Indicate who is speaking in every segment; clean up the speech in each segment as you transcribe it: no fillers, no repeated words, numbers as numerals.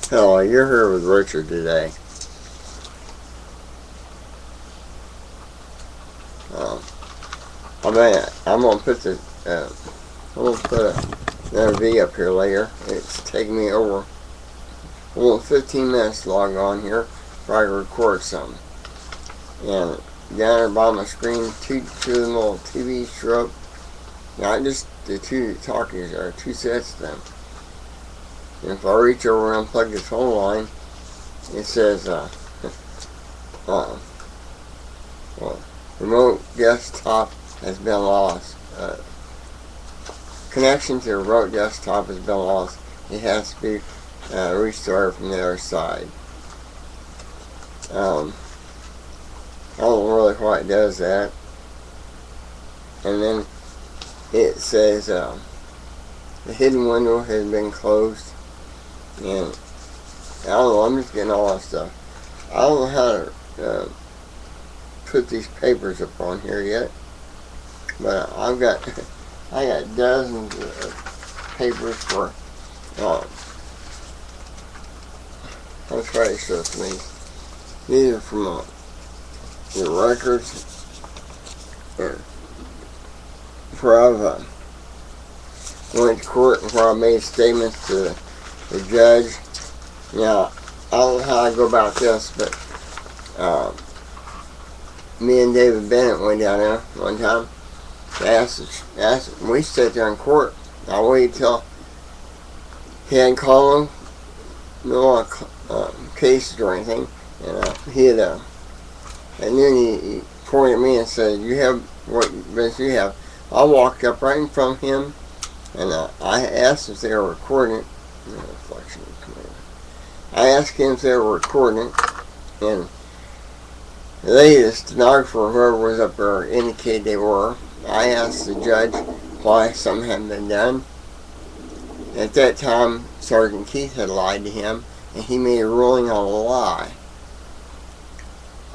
Speaker 1: Hello, you're here with Richard today. I'm gonna put another V up here later. It's taking me over 15 minutes to log on here before I record something. And down there by my screen, two little TVs show up. Not just the two talkies, there are two sets of them. And if I reach over and unplug the phone line, it says, remote desktop has been lost. Connection to remote desktop has been lost. It has to be restored from the other side. I don't know really why it does that. And then it says the hidden window has been closed. And I don't know, I'm just getting all that stuff. I don't know how to put these papers up on here yet, but I got dozens of papers for I'll try to show some of these. These are from the records where I've went to court and where I made statements to the judge. Now, I don't know how I go about this, but me and David Bennett went down there one time. We sat there in court. I waited till he hadn't called him, no cases or anything, and and then he pointed at me and said, "You have what best you have." I walked up right in front of him, and I asked if they were recording it. I asked him if they were recording it, and the stenographer or whoever was up there indicated they were. I asked the judge why something hadn't been done. At that time, Sergeant Keith had lied to him, and he made a ruling on a lie.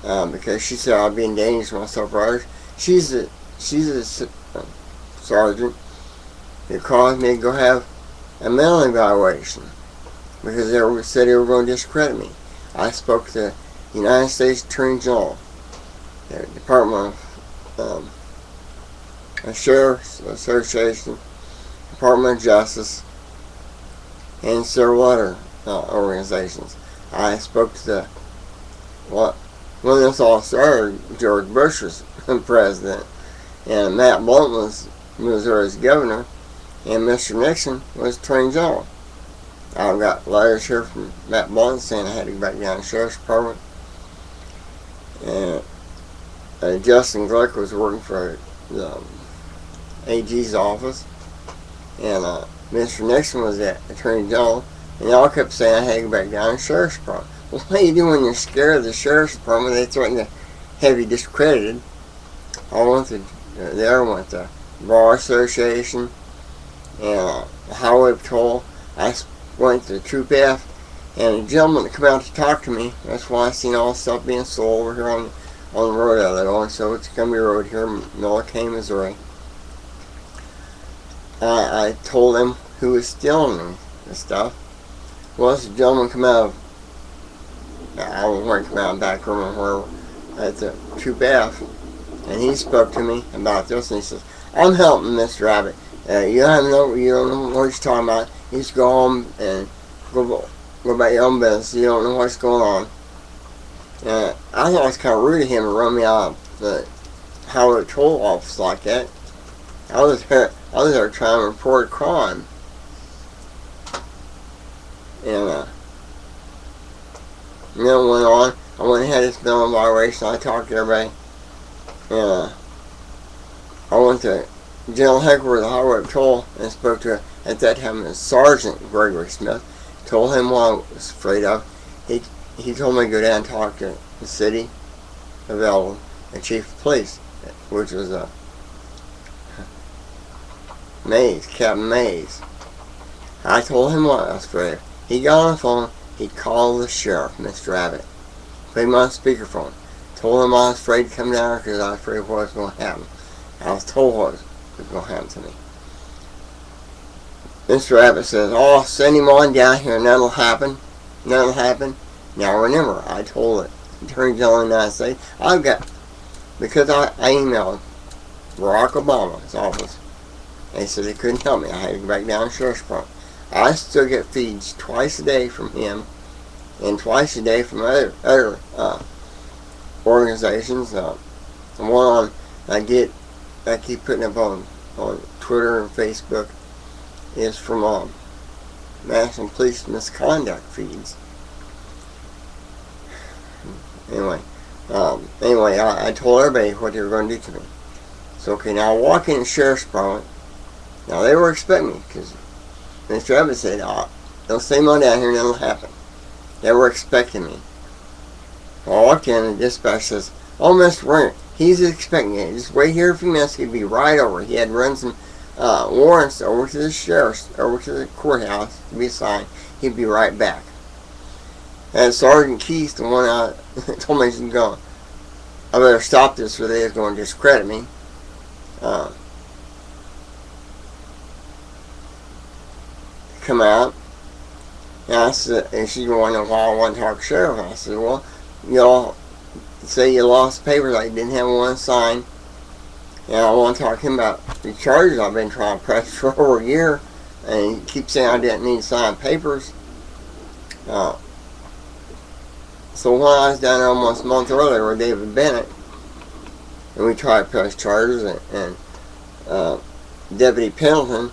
Speaker 1: Because she said I'd be in danger to myself or others. She's a sergeant who caused me to go have a mental evaluation because they said they were going to discredit me. I spoke to the United States Attorney General, the Department of Sheriff's Association, Department of Justice, and several other organizations. I spoke to when this all started, George Bush was president, and Matt Blunt was Missouri's governor, and Mr. Nixon was Attorney General. I've got letters here from Matt Blunt saying I had to go back down to the Sheriff's Department. And Justin Glick was working for the AG's office, and Mr. Nixon was the Attorney General, and they all kept saying I had to go back down to the Sheriff's Department. Well, what do you do when you're scared of the Sheriff's Department? They threaten to have you discredited. I went to the Bar Association and the Highway Patrol. I went to Troop F, and a gentleman that came out to talk to me. That's why I seen all this stuff being sold over here on the road I live on. So it's Gumby Road here in Milliken, Missouri. I told him who was stealing the stuff. Well, this gentleman come out of, I don't know where he came out of the back room or wherever, at the Troop F, and he spoke to me about this, and he says, "I'm helping Mr. Abbott. You don't know what you're talking about. You just go home and go about your own business. You don't know what's going on." I thought it was kind of rude of him to run me out of the Highway Patrol office like that. I was there trying to report a crime. And then it went on. I went and had this mental evaluation. I talked to everybody. And I went to General Headquarters of the Highway Patrol and spoke to, at that time, the Sergeant Gregory Smith. Told him what I was afraid of. He told me to go down and talk to the city of Eldon, the Chief of Police, which was Captain Mays. I told him what I was afraid of. He got on the phone. He called the sheriff, Mr. Abbott. Put him on speakerphone. Told him I was afraid to come down there because I was afraid of what was going to happen. I was told what was going to happen to me. Mr. Abbott says, "Oh, send him on down here and that'll happen." Nothing happened. Now remember, I told the Attorney General of the United States, because I emailed Barack Obama's office. They said they couldn't help me. I had to go back down to Sheriff's Department. I still get feeds twice a day from him and twice a day from other organizations. The one I keep putting up on Twitter and Facebook is from National Police Misconduct feeds. Anyway, I told everybody what they were going to do to me. So, okay, now I walk in the Sheriff's Department. Now, they were expecting me, because Mr. Evans said, don't stay on down here, nothing will happen. They were expecting me. So I walked in, and the dispatch says, oh, Mr. Wingert, he's expecting you. Just wait here a few minutes, he'll be right over. He had run some warrants over to the courthouse to be signed. He'd be right back. And Sergeant Keith, the one told me he's going, I better stop this or they're going to discredit me. Come out. And I said, and she's wondering why I want to talk to sheriff. And I said, well, y'all say you lost papers. I didn't have one signed. And I want to talk to him about the charges I've been trying to press for over a year. And he keeps saying I didn't need signed papers. So when I was down there almost a month earlier with David Bennett, and we tried to press charges, and Deputy Pendleton,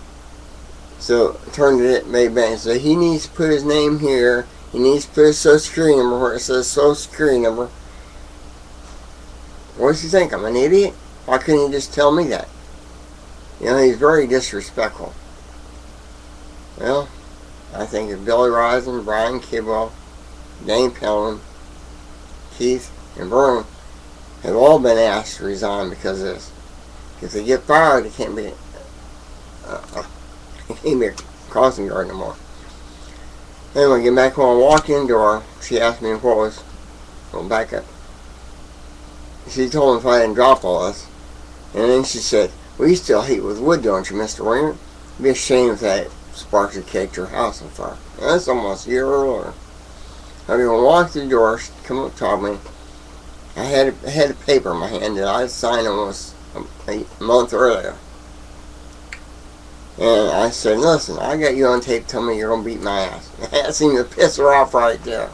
Speaker 1: so turned it made back and said he needs to put his name here, he needs to put his social security number where it says social security number. What does he think? I'm an idiot? Why couldn't he just tell me that? You know, he's very disrespectful. Well, I think if Billy Risen, Brian Kidwell, Dane Pendleton, Keith, and Vernon have all been asked to resign because of this. If they get fired, they can't be a crossing guard no more. Anyway, get back when I walked in the door, she asked me what was, well, back up. She told me if I didn't drop all this. And then she said, well, you still heat with wood, don't you, Mr. Wingert? It'd be a shame if that sparks would catch your house on fire. And that's almost a year earlier. I mean, when I walked through the door, she come up and talked to me. I had a paper in my hand that I had signed almost a month earlier. And I said, listen, I got you on tape telling me you're going to beat my ass. That seemed to piss her off right there.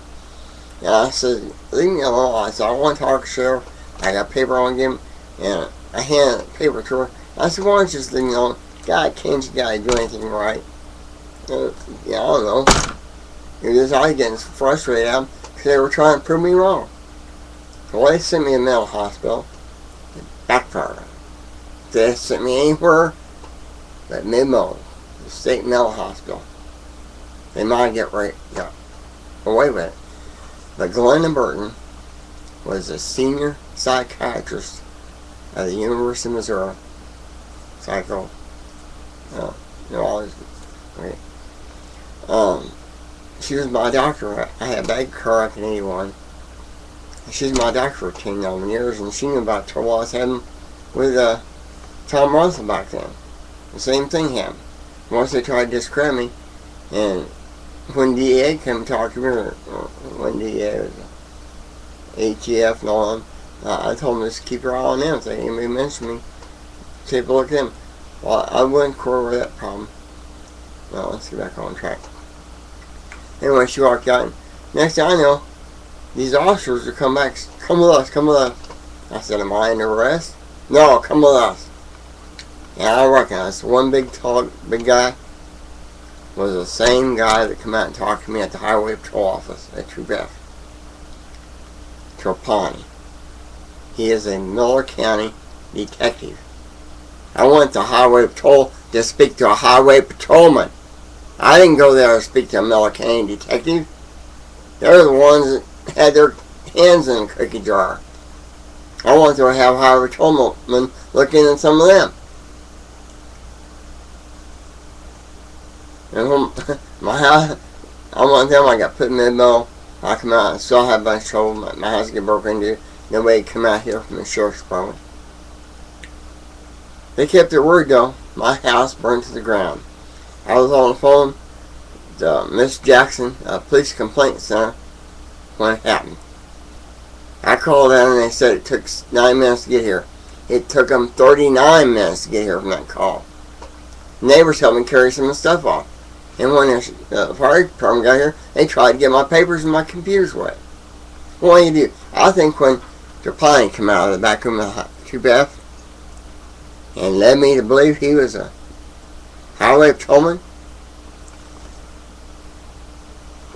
Speaker 1: And I said, leave me alone. I said, I want to talk to the sheriff. I got paper on him. And I handed the paper to her. I said, why don't you just leave me alone? God, can't you guys do anything right? Yeah, I don't know. I was getting frustrated at them because they were trying to prove me wrong. So they sent me to a mental hospital. It backfired. They sent me anywhere but Midmo, the state mental hospital. They might get away with it. But Glenda Burton was a senior psychiatrist at the University of Missouri. She was my doctor. I had a bad car wreck in 81. She was my doctor for 10 years, and she knew about trouble I was having with Tom Russell back then. The same thing happened. Once they tried to discredit me, and when DA came and talked to me, or when DA was ATF and all them, I told them just keep your eye on them. If anybody mentioned me, take a look at them. Well, I wouldn't court over that problem. Well, let's get back on track. Anyway, she walked out, and next thing I know, these officers would come back, come with us, come with us. I said, am I under arrest? No, come with us. And I recognized one big guy was the same guy that came out and talked to me at the Highway Patrol office at Trebek. Trapani. He is a Miller County detective. I went to Highway Patrol to speak to a Highway Patrolman. I didn't go there to speak to a Miller County detective. They're the ones that had their hands in the cookie jar. I wanted to have Highway Patrolman looking at some of them. And my house, I want them, I got put in Midmo. I come out and still had a bunch of trouble. My house get broken into. Nobody come out here from the sheriff's department. They kept their word though. My house burned to the ground. I was on the phone the Miss Jackson Police Complaint Center when it happened. I called down and they said it took 9 minutes to get here. It took them 39 minutes to get here from that call. Neighbors helped me carry some of the stuff off. And when the fire department got here, they tried to get my papers and my computers wet. What do you do? I think when the plane came out of the back room of the 2F and led me to believe he was a highway patrolman.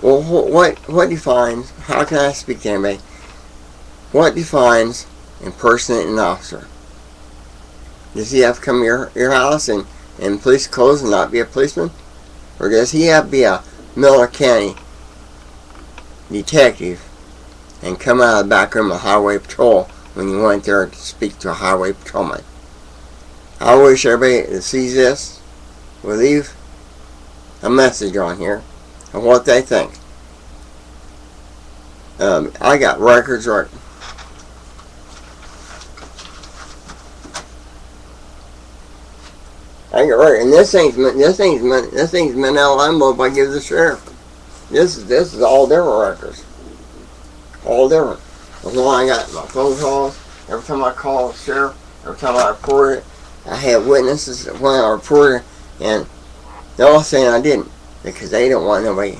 Speaker 1: Well, what defines, how can I speak to anybody? What defines impersonating an officer? Does he have to come to your house in police clothes and not be a policeman? Or does he have to be a Miller County detective and come out of the back room of highway patrol when you went there to speak to a highway patrolman? I wish everybody that sees this will leave a message on here of what they think. I got records right. I got records, and this thing's Manila envelope I give the sheriff. This is all different records. All different. The one I got my phone calls. Every time I call the sheriff, every time I report it, I have witnesses when I report it, and they're all saying I didn't because they don't want nobody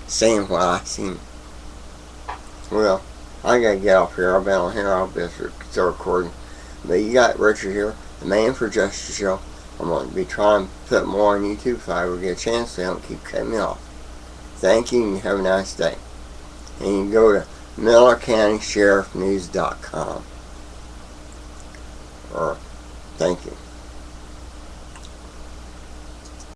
Speaker 1: saying what I seen. Well, I gotta get off here. I've been on here. I'll be still recording. But you got Richard here, the Man for Justice show. I'm going to be trying to put more on YouTube if I ever get a chance. They don't keep cutting me off. Thank you and have a nice day. And you can go to MillerCountySheriffNews.com. Thank you.